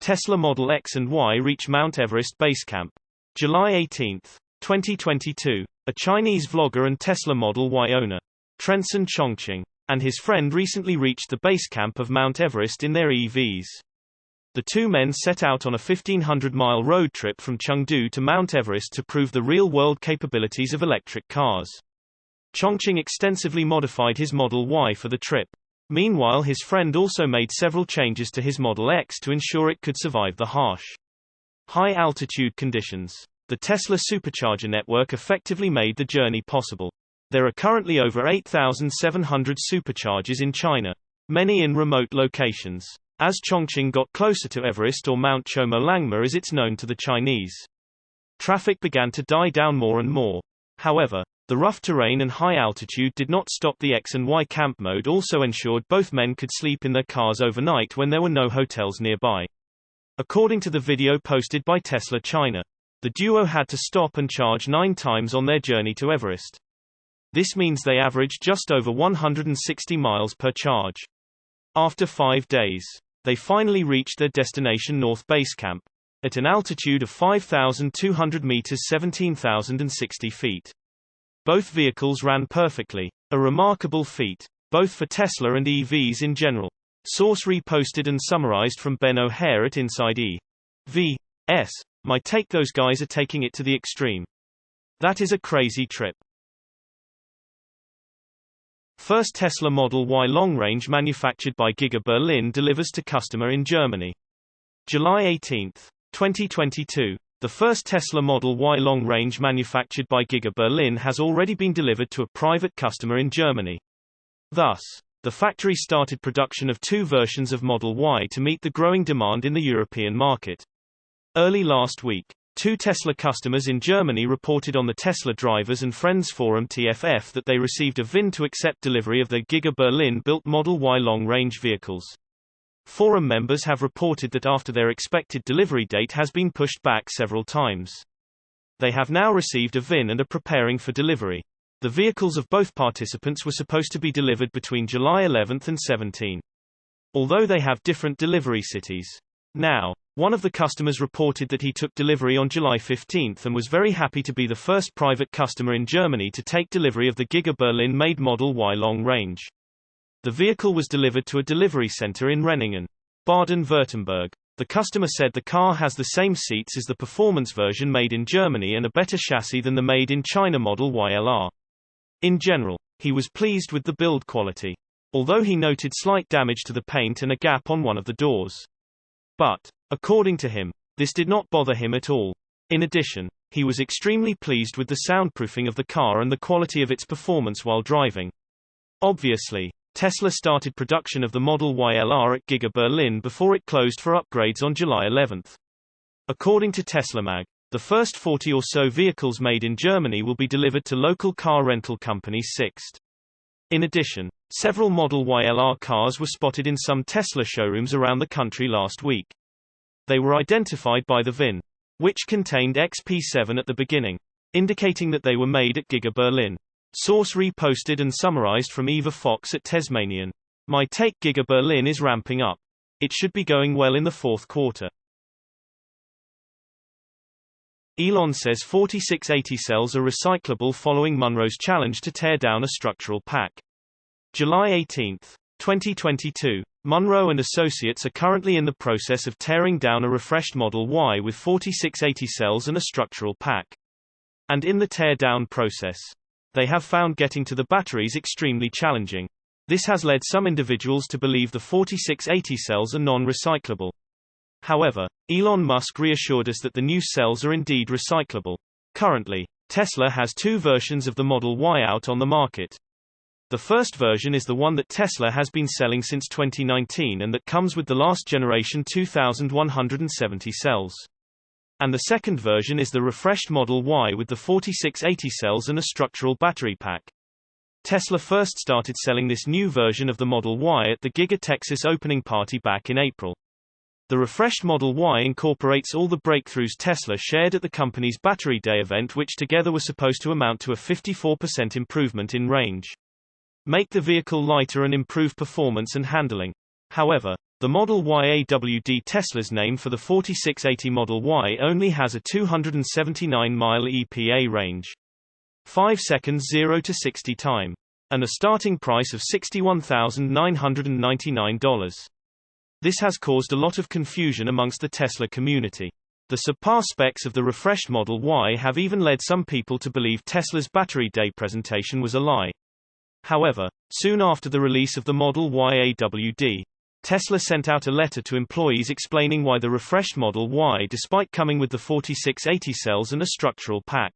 Tesla Model X and Y reach Mount Everest Base Camp. July 18, 2022. A Chinese vlogger and Tesla Model Y owner, Trenson Chongqing, and his friend recently reached the base camp of Mount Everest in their EVs. The two men set out on a 1,500-mile road trip from Chengdu to Mount Everest to prove the real-world capabilities of electric cars. Chongqing extensively modified his Model Y for the trip. Meanwhile, his friend also made several changes to his Model X to ensure it could survive the harsh, high-altitude conditions. The Tesla supercharger network effectively made the journey possible. There are currently over 8,700 superchargers in China, many in remote locations. As Chongqing got closer to Everest, or Mount Chomolungma as it's known to the Chinese, traffic began to die down more and more. However, the rough terrain and high altitude did not stop. The X and Y camp mode also ensured both men could sleep in their cars overnight when there were no hotels nearby. According to the video posted by Tesla China, the duo had to stop and charge 9 times on their journey to Everest. This means they averaged just over 160 miles per charge. After 5 days, they finally reached their destination North Base Camp, at an altitude of 5,200 meters 17,060 feet. Both vehicles ran perfectly, a remarkable feat, both for Tesla and EVs in general. Source reposted and summarized from Ben O'Hare at Inside EVs. My take: those guys are taking it to the extreme. That is a crazy trip. First Tesla Model Y long range manufactured by Giga Berlin delivers to customer in Germany. July 18, 2022. The first Tesla Model Y long range manufactured by Giga Berlin has already been delivered to a private customer in Germany. Thus, the factory started production of 2 versions of Model Y to meet the growing demand in the European market. Early last week, 2 Tesla customers in Germany reported on the Tesla Drivers and Friends Forum TFF that they received a VIN to accept delivery of their Giga Berlin-built Model Y long-range vehicles. Forum members have reported that after their expected delivery date has been pushed back several times, they have now received a VIN and are preparing for delivery. The vehicles of both participants were supposed to be delivered between July 11 and 17. Although they have different delivery cities. Now, one of the customers reported that he took delivery on July 15 and was very happy to be the first private customer in Germany to take delivery of the Giga Berlin-made Model Y long range. The vehicle was delivered to a delivery center in Renningen, Baden-Württemberg. The customer said the car has the same seats as the performance version made in Germany and a better chassis than the made in China Model Y LR. In general, he was pleased with the build quality, although he noted slight damage to the paint and a gap on one of the doors. But, according to him, this did not bother him at all. In addition, he was extremely pleased with the soundproofing of the car and the quality of its performance while driving. Obviously, Tesla started production of the Model Y LR at Giga Berlin before it closed for upgrades on July 11. According to Tesla Mag, the first 40 or so vehicles made in Germany will be delivered to local car rental companies Sixt. In addition, several Model Y LR cars were spotted in some Tesla showrooms around the country last week. They were identified by the VIN, which contained XP7 at the beginning, indicating that they were made at Giga Berlin. Source reposted and summarized from Eva Fox at Tasmanian. My take: Giga Berlin is ramping up. It should be going well in the 4th quarter. Elon says 4680 cells are recyclable following Munro's challenge to tear down a structural pack. July 18, 2022. Munro and associates are currently in the process of tearing down a refreshed Model Y with 4680 cells and a structural pack. And in the tear-down process, they have found getting to the batteries extremely challenging. This has led some individuals to believe the 4680 cells are non-recyclable. However, Elon Musk reassured us that the new cells are indeed recyclable. Currently, Tesla has 2 versions of the Model Y out on the market. The first version is the one that Tesla has been selling since 2019 and that comes with the last generation 2170 cells. And the second version is the refreshed Model Y with the 4680 cells and a structural battery pack. Tesla first started selling this new version of the Model Y at the Giga Texas opening party back in April. The refreshed Model Y incorporates all the breakthroughs Tesla shared at the company's Battery Day event, which together were supposed to amount to a 54% improvement in range, make the vehicle lighter and improve performance and handling. However, The Model Y AWD. Tesla's name for the 4680 Model Y only has a 279-mile EPA range. 5 seconds 0 to 60 time. And a starting price of $61,999. This has caused a lot of confusion amongst the Tesla community. The subpar specs of the refreshed Model Y have even led some people to believe Tesla's Battery Day presentation was a lie. However, soon after the release of the Model Y AWD, Tesla sent out a letter to employees explaining why the refreshed Model Y, despite coming with the 4680 cells and a structural pack,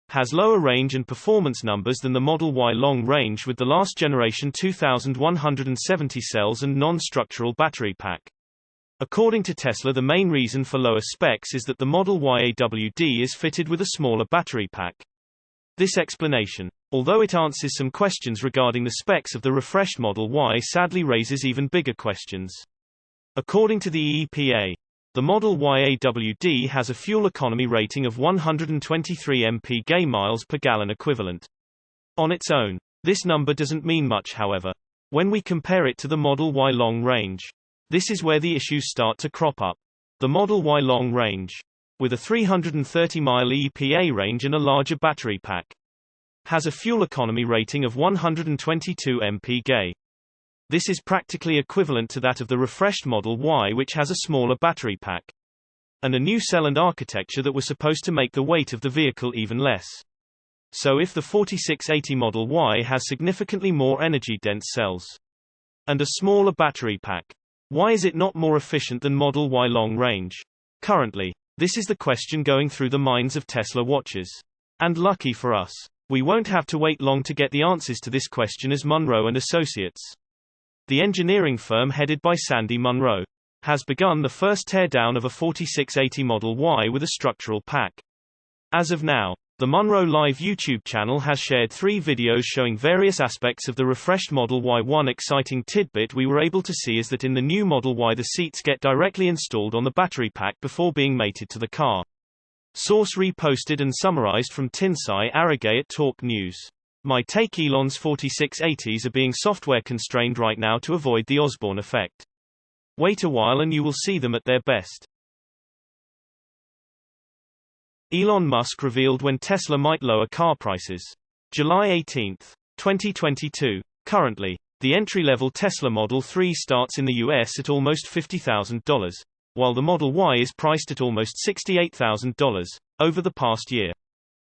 has lower range and performance numbers than the Model Y long range with the last generation 2170 cells and non-structural battery pack. According to Tesla, the main reason for lower specs is that the Model Y AWD is fitted with a smaller battery pack. This explanation, although it answers some questions regarding the specs of the refreshed Model Y, sadly raises even bigger questions. According to the EPA, the Model Y AWD has a fuel economy rating of 123 mpg miles per gallon equivalent. On its own, this number doesn't mean much. However, when we compare it to the Model Y long range, this is where the issues start to crop up. The Model Y long range, with a 330-mile EPA range and a larger battery pack, has a fuel economy rating of 122 mpg. This is practically equivalent to that of the refreshed Model Y, which has a smaller battery pack and a new cell and architecture that were supposed to make the weight of the vehicle even less. So if the 4680 Model Y has significantly more energy-dense cells and a smaller battery pack, why is it not more efficient than Model Y long range? Currently, this is the question going through the minds of Tesla watchers. And lucky for us, we won't have to wait long to get the answers to this question, as Munro and Associates, the engineering firm headed by Sandy Munro, has begun the first teardown of a 4680 Model Y with a structural pack. As of now, the Munro Live YouTube channel has shared 3 videos showing various aspects of the refreshed Model Y. One exciting tidbit we were able to see is that in the new Model Y the seats get directly installed on the battery pack before being mated to the car. Source reposted and summarized from Tinsai Aragay at Talk News. My take: Elon's 4680s are being software constrained right now to avoid the Osborne effect. Wait a while and you will see them at their best. Elon Musk revealed when Tesla might lower car prices. July 18, 2022. Currently, the entry-level Tesla Model 3 starts in the US at almost $50,000, while the Model Y is priced at almost $68,000. Over the past year,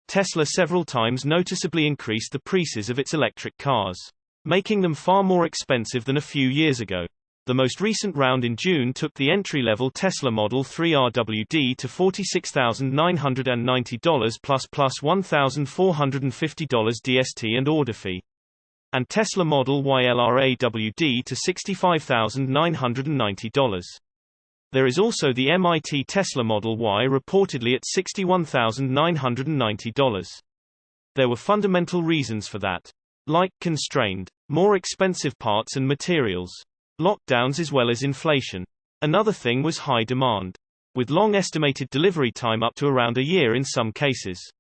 Tesla several times noticeably increased the prices of its electric cars, making them far more expensive than a few years ago. The most recent round in June took the entry-level Tesla Model 3 RWD to $46,990 plus $1,450 DST and order fee, and Tesla Model Y LRAWD to $65,990. There is also the MIT Tesla Model Y reportedly at $61,990. There were fundamental reasons for that, like constrained, more expensive parts and materials, lockdowns, as well as inflation. Another thing was high demand, with long estimated delivery time up to around a year in some cases.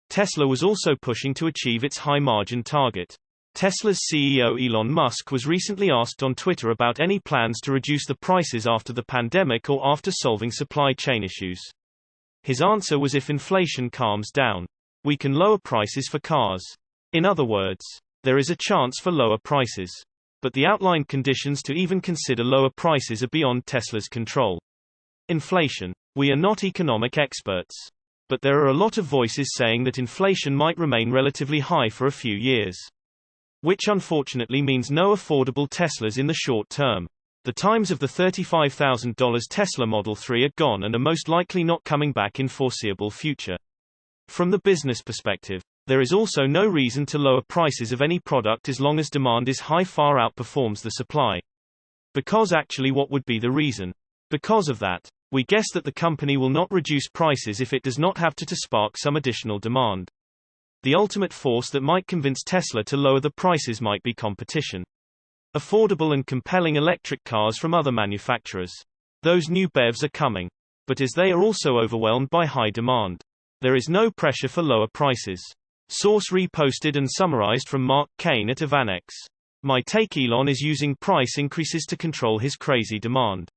Tesla was also pushing to achieve its high margin target. Tesla's CEO Elon Musk was recently asked on Twitter about any plans to reduce the prices after the pandemic or after solving supply chain issues. His answer was, if inflation calms down, we can lower prices for cars. In other words, there is a chance for lower prices. But the outlined conditions to even consider lower prices are beyond Tesla's control. Inflation. We are not economic experts, but there are a lot of voices saying that inflation might remain relatively high for a few years, which unfortunately means no affordable Teslas in the short term. The times of the $35,000 Tesla Model 3 are gone and are most likely not coming back in foreseeable future. From the business perspective, there is also no reason to lower prices of any product as long as demand is high, far outperforms the supply. Because actually, what would be the reason? Because of that, we guess that the company will not reduce prices if it does not have to spark some additional demand. The ultimate force that might convince Tesla to lower the prices might be competition. Affordable and compelling electric cars from other manufacturers. Those new BEVs are coming, but as they are also overwhelmed by high demand, there is no pressure for lower prices. Source reposted and summarized from Mark Kane at Avanex. My take: Elon is using price increases to control his crazy demand.